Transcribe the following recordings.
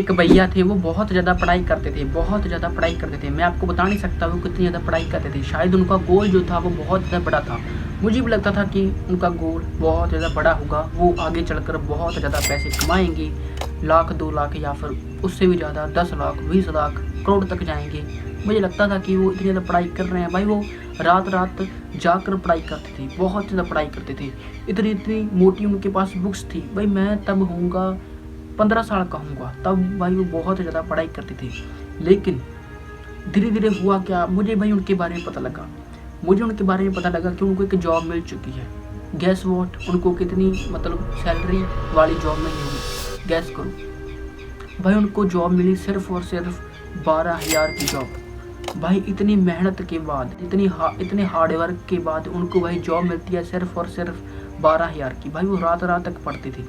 एक भैया थे, वो बहुत ज़्यादा पढ़ाई करते थे, बहुत ज़्यादा पढ़ाई करते थे। मैं आपको बता नहीं सकता वो कितनी ज़्यादा पढ़ाई करते थे। शायद उनका गोल जो था वो बहुत ज़्यादा बड़ा था। मुझे भी लगता था कि उनका गोल बहुत ज़्यादा बड़ा होगा, वो आगे चलकर बहुत ज़्यादा पैसे कमाएंगे, लाख 2 लाख या फिर उससे भी ज़्यादा 10 लाख 20 लाख करोड़ तक जाएंगे। मुझे लगता था कि वो इतनी ज़्यादा पढ़ाई कर रहे हैं भाई, वो रात रात जाकर पढ़ाई करते थे, बहुत ज़्यादा पढ़ाई करते थे। इतनी इतनी मोटी उनके पास बुक्स थी भाई। मैं तब होऊंगा 15 साल का होऊंगा तब भाई वो बहुत ज़्यादा पढ़ाई करते थे। लेकिन धीरे धीरे हुआ क्या, मुझे भाई उनके बारे में पता लगा। मुझे उनके बारे में पता लगा कि उनको एक जॉब मिल चुकी है। गैस वॉट, उनको कितनी मतलब सैलरी वाली जॉब मिली होगी, गैस करो भाई। उनको जॉब मिली सिर्फ और सिर्फ 12,000 की जॉब। भाई इतनी मेहनत के बाद, इतने हार्ड वर्क के बाद उनको भाई जॉब मिलती है सिर्फ और सिर्फ 12,000 की। भाई वो रात रात तक पढ़ते थे।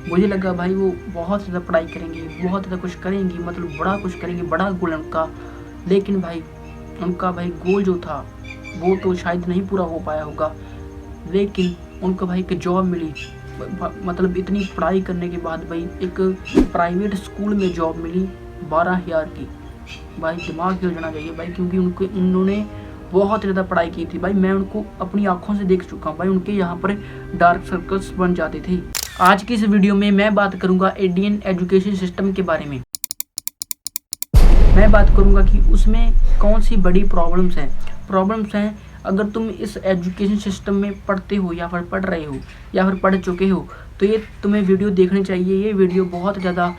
मुझे लगा भाई वो बहुत ज़्यादा पढ़ाई करेंगी, बहुत ज़्यादा कुछ करेंगी, मतलब बड़ा कुछ करेंगी, बड़ा गोल है उनका। लेकिन भाई उनका भाई गोल जो था वो तो शायद नहीं पूरा हो पाया होगा। लेकिन उनको भाई एक जॉब मिली, मतलब इतनी पढ़ाई करने के बाद भाई एक प्राइवेट स्कूल में जॉब मिली 12,000 की। भाई दिमाग हिल जाना चाहिए भाई, क्योंकि उन्होंने बहुत ज़्यादा पढ़ाई की थी भाई। मैं उनको अपनी आंखों से देख चुका हूँ भाई, उनके यहाँ पर डार्क सर्कल्स बन जाते थे। आज की इस वीडियो में मैं बात करूंगा इंडियन एजुकेशन सिस्टम के बारे में। मैं बात करूंगा कि उसमें कौन सी बड़ी प्रॉब्लम्स हैं। अगर तुम इस एजुकेशन सिस्टम में पढ़ते हो या फिर पढ़ रहे हो या फिर पढ़ चुके हो तो ये तुम्हें वीडियो देखनी चाहिए। ये वीडियो बहुत ज़्यादा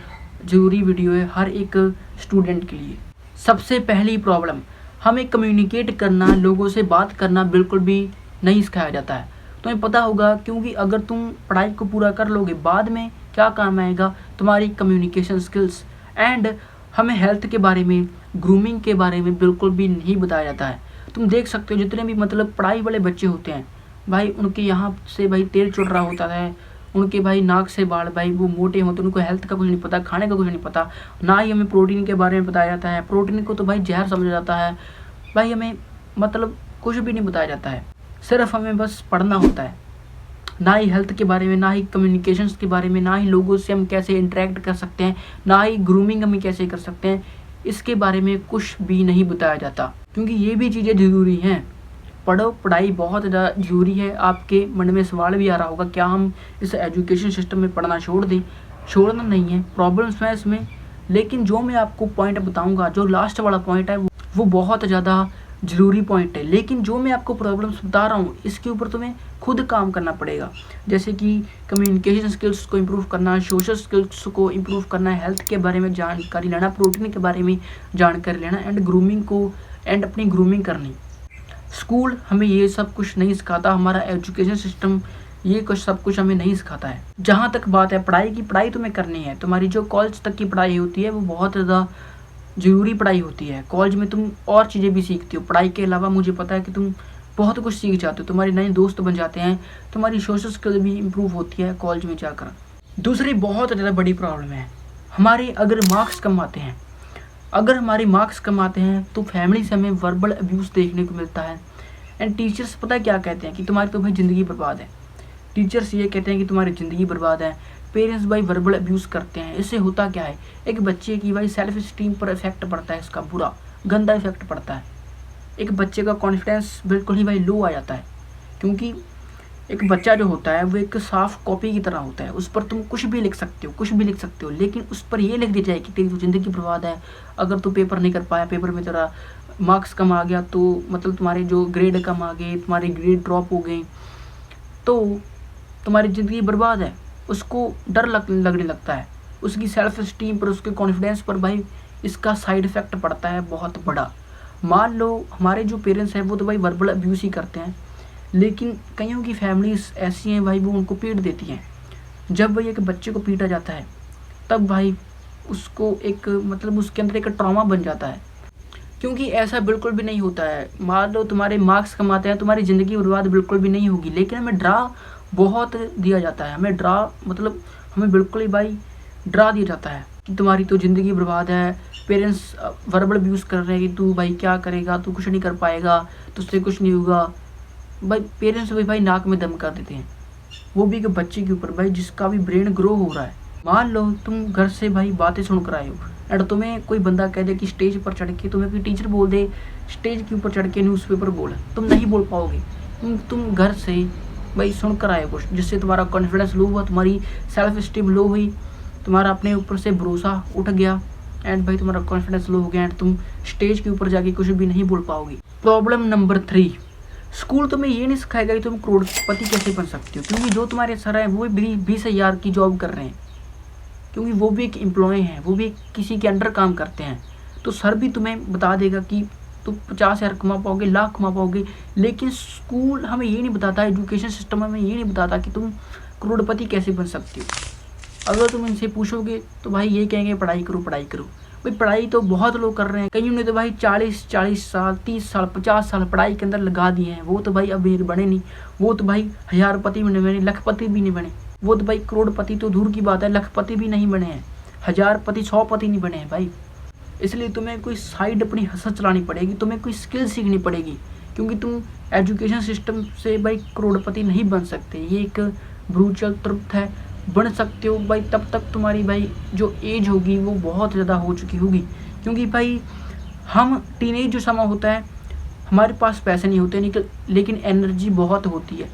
ज़रूरी वीडियो है हर एक स्टूडेंट के लिए। सबसे पहली प्रॉब्लम, हमें कम्युनिकेट करना, लोगों से बात करना बिल्कुल भी नहीं सिखाया जाता है। तुम्हें पता होगा, क्योंकि अगर तुम पढ़ाई को पूरा कर लोगे बाद में क्या काम आएगा, तुम्हारी कम्युनिकेशन स्किल्स। एंड हमें हेल्थ के बारे में, ग्रूमिंग के बारे में बिल्कुल भी नहीं बताया जाता है। तुम देख सकते हो जितने भी मतलब पढ़ाई वाले बच्चे होते हैं भाई, उनके यहाँ से भाई तेल चुड़ रहा होता है, उनके भाई नाक से बाल भाई वो मोटे होते, उनको हेल्थ का कुछ नहीं पता, खाने का कुछ नहीं पता। ना ही हमें प्रोटीन के बारे में बताया जाता है, प्रोटीन को तो भाई जहर समझा जाता है भाई। हमें मतलब कुछ भी नहीं बताया जाता है, सिर्फ हमें बस पढ़ना होता है। ना ही हेल्थ के बारे में, ना ही कम्युनिकेशंस के बारे में, ना ही लोगों से हम कैसे इंटरेक्ट कर सकते हैं, ना ही ग्रूमिंग हम कैसे कर सकते हैं, इसके बारे में कुछ भी नहीं बताया जाता। क्योंकि ये भी चीज़ें ज़रूरी हैं। पढ़ो, पढ़ाई बहुत ज़्यादा ज़रूरी है। आपके मन में सवाल भी आ रहा होगा, क्या हम इस एजुकेशन सिस्टम में पढ़ना छोड़ दें? छोड़ना नहीं है, प्रॉब्लम्स हैं इसमें। लेकिन जो मैं आपको पॉइंट बताऊँगा, जो लास्ट वाला पॉइंट है वो बहुत ज़्यादा ज़रूरी पॉइंट है। लेकिन जो मैं आपको प्रॉब्लम्स बता रहा हूँ इसके ऊपर तुम्हें खुद काम करना पड़ेगा। जैसे कि कम्युनिकेशन स्किल्स को इम्प्रूव करना, सोशल स्किल्स को इम्प्रूव करना, हेल्थ के बारे में जानकारी लेना, प्रोटीन के बारे में जानकारी लेना, एंड अपनी ग्रूमिंग करनी। स्कूल हमें ये सब कुछ नहीं सिखाता, हमारा एजुकेशन सिस्टम ये कुछ सब कुछ हमें नहीं सिखाता है। जहाँ तक बात है पढ़ाई की, पढ़ाई तुम्हें करनी है। तुम्हारी जो कॉलेज तक की पढ़ाई होती है वो बहुत ज़्यादा ज़रूरी पढ़ाई होती है। कॉलेज में तुम और चीज़ें भी सीखती हो, पढ़ाई के अलावा मुझे पता है कि तुम बहुत कुछ सीख जाते हो, तुम्हारे नए दोस्त बन जाते हैं, तुम्हारी सोशल स्किल भी इम्प्रूव होती है कॉलेज में जाकर। दूसरी बहुत ज़्यादा बड़ी प्रॉब्लम है हमारे, अगर हमारे मार्क्स कम आते हैं तो फैमिली से हमें वर्बल अब्यूज़ देखने को मिलता है। एंड टीचर्स पता क्या कहते हैं कि तुम्हारी तो भाई ज़िंदगी बर्बाद है। टीचर्स ये कहते हैं कि तुम्हारी ज़िंदगी बर्बाद है। पेरेंट्स भाई वर्बल अब्यूज़ करते हैं। इससे होता क्या है, एक बच्चे की भाई सेल्फ स्टीम पर इफेक्ट पड़ता है, इसका बुरा गंदा इफेक्ट पड़ता है। एक बच्चे का कॉन्फिडेंस बिल्कुल ही भाई लो आ जाता है। क्योंकि एक बच्चा जो होता है वो एक साफ कॉपी की तरह होता है, उस पर तुम कुछ भी लिख सकते हो, लेकिन उस पर ये लिख दिया जाए कि तेरी तो ज़िंदगी बर्बाद है। अगर तू पेपर नहीं कर पाया, पेपर में तेरा मार्क्स कम आ गया, तो मतलब तुम्हारे जो ग्रेड कम आ गए, तुम्हारे ग्रेड ड्रॉप हो गए, तो तुम्हारी ज़िंदगी बर्बाद है। उसको डर लगने लगता है, उसकी सेल्फ स्टीम पर, उसके कॉन्फिडेंस पर भाई इसका साइड इफ़ेक्ट पड़ता है बहुत बड़ा। मान लो हमारे जो पेरेंट्स हैं वो तो भाई वर्बल अब्यूज़ ही करते हैं, लेकिन कईयों की फैमिलीज ऐसी हैं भाई वो उनको पीट देती हैं। जब भाई एक बच्चे को पीटा जाता है तब भाई उसको एक मतलब उसके अंदर एक ट्रॉमा बन जाता है। क्योंकि ऐसा बिल्कुल भी नहीं होता है। मान लो तुम्हारे मार्क्स कम आते हैं, तुम्हारी ज़िंदगी बर्बाद बिल्कुल भी नहीं होगी, लेकिन हमें डरा बहुत दिया जाता है। हमें बिल्कुल ही भाई डरा दिया जाता है कि तुम्हारी तो ज़िंदगी बर्बाद है। पेरेंट्स वर्बल अब्यूज़ कर रहे हैं कि तू भाई क्या करेगा, तू कुछ नहीं कर पाएगा, तुझसे कुछ नहीं होगा। भाई पेरेंट्स भी भाई नाक में दम कर देते हैं, वो भी एक बच्चे के ऊपर भाई जिसका भी ब्रेन ग्रो हो रहा है। मान लो तुम घर से भाई बातें सुन कर आए हो एंड तुम्हें कोई बंदा कह दे कि स्टेज पर चढ़ के, तुम्हें कोई टीचर बोल दे स्टेज के ऊपर चढ़ के न्यूज़पेपर बोल, तुम नहीं बोल पाओगे। तुम घर से भाई सुन कर आए कुछ जिससे तुम्हारा कॉन्फिडेंस लो हुआ, तुम्हारी सेल्फ स्टीम लो हुई, तुम्हारा अपने ऊपर से भरोसा उठ गया एंड भाई तुम्हारा कॉन्फिडेंस लो हो गया एंड तुम स्टेज के ऊपर जाके कुछ भी नहीं बोल पाओगे। प्रॉब्लम नंबर 3, स्कूल तुम्हें ये नहीं सिखाएगा कि तुम करोड़पति कैसे बन सकते हो, क्योंकि जो तुम्हारे सर हैं वो भी 20,000 की जॉब कर रहे हैं, क्योंकि वो भी एक एम्प्लॉय हैं, वो भी किसी के अंडर काम करते हैं। तो सर भी तुम्हें बता देगा कि तुम 50,000 कमा पाओगे, लाख कमा पाओगे, लेकिन स्कूल हमें ये नहीं बताता, एजुकेशन सिस्टम हमें ये नहीं बताता कि तुम करोड़पति कैसे बन सकते हो। अगर तुम इनसे पूछोगे तो भाई ये कहेंगे पढ़ाई करो पढ़ाई करो। भाई पढ़ाई तो बहुत लोग कर रहे हैं, कईयों ने तो भाई 40 साल 30 साल 50 साल पढ़ाई के अंदर लगा दिए हैं, वो तो भाई अमीर बने नहीं, वो तो भाई हजारपति भी नहीं बने, लखपति भी नहीं बने, वो तो भाई करोड़पति तो दूर की बात है, लखपति भी नहीं बने हैं, हजारपति 100 नहीं बने हैं भाई। इसलिए तुम्हें कोई साइड अपनी हसल चलानी पड़ेगी, तुम्हें कोई स्किल सीखनी पड़ेगी, क्योंकि तुम एजुकेशन सिस्टम से भाई करोड़पति नहीं बन सकते। ये एक ब्रूचल ट्रुथ है। बन सकते हो भाई तब तक तुम्हारी भाई जो एज होगी वो बहुत ज़्यादा हो चुकी होगी, क्योंकि भाई हम टीनेज जो समय होता है हमारे पास पैसे नहीं होते लेकिन एनर्जी बहुत होती है।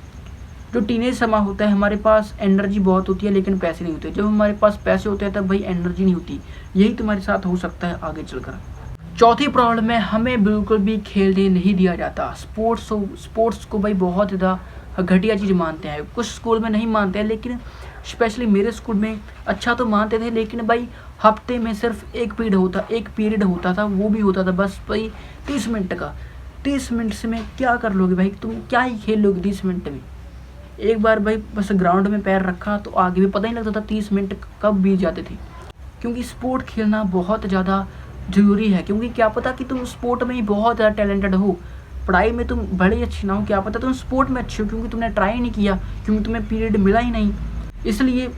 जो टीनेज समय होता है हमारे पास एनर्जी बहुत होती है लेकिन पैसे नहीं होते। जब हमारे पास पैसे होते हैं तब भाई एनर्जी नहीं होती। यही तुम्हारे साथ हो सकता है आगे चलकर। चौथी प्रॉब्लम है, हमें बिल्कुल भी खेलने नहीं दिया जाता। स्पोर्ट्स को भाई बहुत ज़्यादा घटिया चीज़ मानते हैं। कुछ स्कूल में नहीं मानते हैं, लेकिन स्पेशली मेरे स्कूल में अच्छा तो मानते थे, लेकिन भाई हफ्ते में सिर्फ एक पीरियड होता था, वो भी होता था बस भाई 30 मिनट का। 30 मिनट से में क्या कर लोगे भाई, तुम क्या ही खेल लोगे 30 मिनट में। एक बार भाई बस ग्राउंड में पैर रखा तो आगे भी पता ही नहीं लगता था 30 मिनट कब बीत जाते थे। क्योंकि स्पोर्ट खेलना बहुत ज़्यादा ज़रूरी है, क्योंकि क्या पता कि तुम स्पोर्ट में ही बहुत ज़्यादा टैलेंटेड हो, पढ़ाई में तुम बड़े अच्छे ना हो, क्या पता तुम स्पोर्ट में अच्छे हो, क्योंकि तुमने ट्राई नहीं किया, क्योंकि तुम्हें पीरियड मिला ही नहीं। इसलिए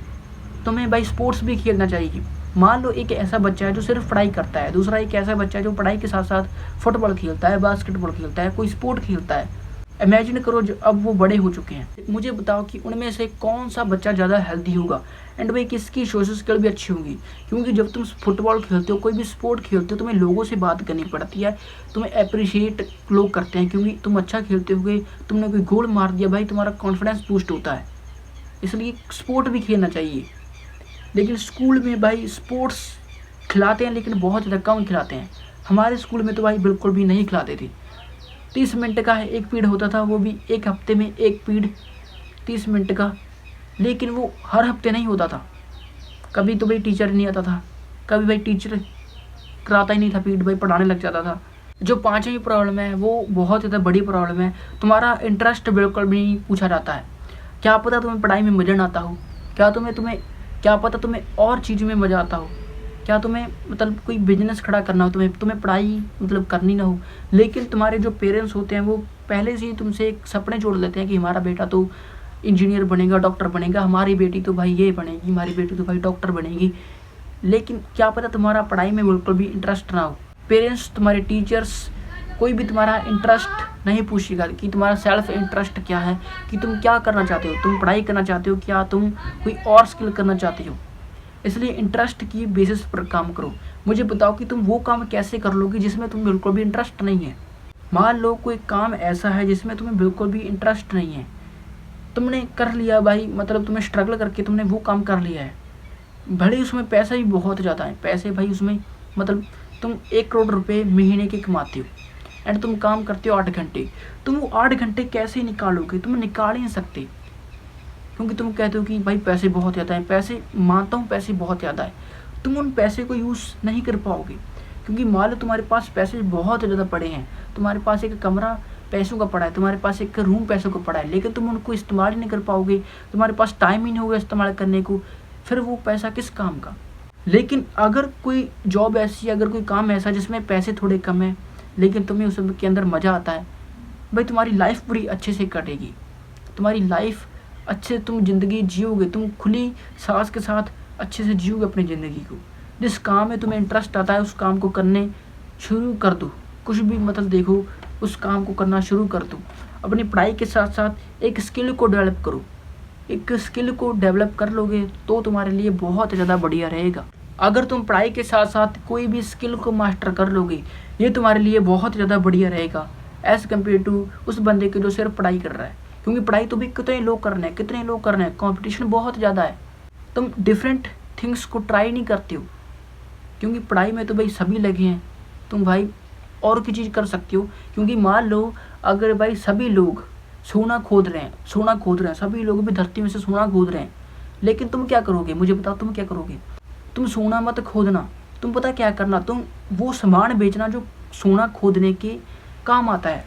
तुम्हें भाई स्पोर्ट्स भी खेलना चाहिए। मान लो एक ऐसा बच्चा है जो सिर्फ पढ़ाई करता है, दूसरा एक ऐसा बच्चा है जो पढ़ाई के साथ साथ फुटबॉल खेलता है, बास्केटबॉल खेलता है, कोई स्पोर्ट खेलता है। इमेजिन करो जो अब वो बड़े हो चुके हैं, मुझे बताओ कि उनमें से कौन सा बच्चा ज़्यादा हेल्दी होगा एंड भाई किसकी सोशल स्किल भी अच्छी होगी। क्योंकि जब तुम फुटबॉल खेलते हो, कोई भी स्पोर्ट खेलते हो, तुम्हें लोगों से बात करनी पड़ती है, तुम्हें अप्रिशिएट लोग करते हैं क्योंकि तुम अच्छा खेलते हो, तुमने कोई गोल मार दिया भाई, तुम्हारा कॉन्फिडेंस बूस्ट होता है। इसलिए स्पोर्ट भी खेलना चाहिए। लेकिन स्कूल में भाई स्पोर्ट्स खिलाते हैं लेकिन बहुत ज़्यादा कम खिलाते हैं। हमारे स्कूल में तो भाई बिल्कुल भी नहीं खिलाते थे। 30 मिनट का एक पीरियड होता था, वो भी एक हफ्ते में एक पीरियड 30 मिनट का, लेकिन वो हर हफ्ते नहीं होता था। कभी तो भाई टीचर नहीं आता था, कभी भाई टीचर कराता ही नहीं था पीरियड, भाई पढ़ाने लग जाता था। जो 5वीं प्रॉब्लम है वो बहुत ज़्यादा बड़ी प्रॉब्लम है, तुम्हारा इंटरेस्ट बिल्कुल भी नहीं पूछा जाता है। क्या पता तुम्हें पढ़ाई में मज़ा ना आता हो, क्या पता तुम्हें और चीज़ में मज़ा आता हो, क्या तुम्हें मतलब कोई बिजनेस खड़ा करना हो, तुम्हें पढ़ाई मतलब करनी ना हो, लेकिन तुम्हारे जो पेरेंट्स होते हैं वो पहले से ही तुमसे एक सपने जोड़ लेते हैं कि हमारा बेटा तो इंजीनियर बनेगा, डॉक्टर बनेगा, हमारी बेटी तो भाई ये बनेगी, हमारी बेटी तो भाई डॉक्टर बनेगी। लेकिन क्या पता तुम्हारा पढ़ाई में बिल्कुल भी इंटरेस्ट ना हो। पेरेंट्स, तुम्हारे टीचर्स, कोई भी तुम्हारा इंटरेस्ट नहीं पूछेगा कि तुम्हारा सेल्फ इंटरेस्ट क्या है, कि तुम क्या करना चाहते हो, तुम पढ़ाई करना चाहते हो, क्या तुम कोई और स्किल करना चाहते हो। इसलिए इंटरेस्ट की बेसिस पर काम करो। मुझे बताओ कि तुम वो काम कैसे कर लोगे जिसमें तुम्हें बिल्कुल भी इंटरेस्ट नहीं है। मान लो कोई काम ऐसा है जिसमें तुम्हें बिल्कुल भी इंटरेस्ट नहीं है, तुमने कर लिया भाई, मतलब तुम्हें स्ट्रगल करके तुमने वो काम कर लिया है, भले उसमें पैसा भी बहुत ज़्यादा है, पैसे भाई उसमें मतलब तुम 1 करोड़ रुपए महीने के कमाते हो एंड तुम काम करते हो 8 घंटे, तुम वो 8 घंटे कैसे निकालोगे, तुम निकाल ही नहीं सकते, क्योंकि तुम कहते हो कि भाई पैसे बहुत ज़्यादा हैं। पैसे मानता हूँ, पैसे बहुत ज़्यादा है, तुम उन पैसे को यूज़ नहीं कर पाओगे, क्योंकि मान लो तुम्हारे पास पैसे बहुत ज़्यादा पड़े हैं, तुम्हारे पास एक कमरा पैसों का पड़ा है, तुम्हारे पास एक रूम पैसों का पड़ा है, लेकिन तुम उनको इस्तेमाल ही नहीं कर पाओगे, तुम्हारे पास टाइम ही नहीं होगा इस्तेमाल करने को, फिर वो पैसा किस काम का। लेकिन अगर कोई जॉब ऐसी, अगर कोई काम ऐसा जिसमें पैसे थोड़े कम है लेकिन तुम्हें उसके अंदर मज़ा आता है, भाई तुम्हारी लाइफ पूरी अच्छे से कटेगी, तुम्हारी लाइफ अच्छे, तुम ज़िंदगी जियोगे, तुम खुली सांस के साथ अच्छे से जियोगे अपनी ज़िंदगी को। जिस काम में तुम्हें इंटरेस्ट आता है उस काम को करने शुरू कर दो, कुछ भी मतलब देखो उस काम को करना शुरू कर दो। अपनी पढ़ाई के साथ साथ एक स्किल को डेवलप करो, एक स्किल को डेवलप कर लोगे तो तुम्हारे लिए बहुत ज़्यादा बढ़िया रहेगा। अगर तुम पढ़ाई के साथ साथ कोई भी स्किल को मास्टर कर लोगे, ये तुम्हारे लिए बहुत ज़्यादा बढ़िया रहेगा एज़ कम्पेयर टू उस बंदे के जो सिर्फ पढ़ाई कर रहा है। क्योंकि पढ़ाई तो भी कितने लोग कर रहे हैं, कॉम्पिटिशन बहुत ज़्यादा है। तुम डिफरेंट थिंग्स को ट्राई नहीं करते हो, क्योंकि पढ़ाई में तो भाई सभी लगे हैं। तुम भाई और की चीज़ कर सकते हो, क्योंकि मान लो अगर भाई सभी लोग सोना खोद रहे हैं, सभी लोग भी धरती में से सोना खोद रहे हैं, लेकिन तुम क्या करोगे? मुझे बताओ, तुम क्या करोगे? तुम सोना मत खोदना, तुम पता क्या करना, तुम वो सामान बेचना जो सोना खोदने के काम आता है।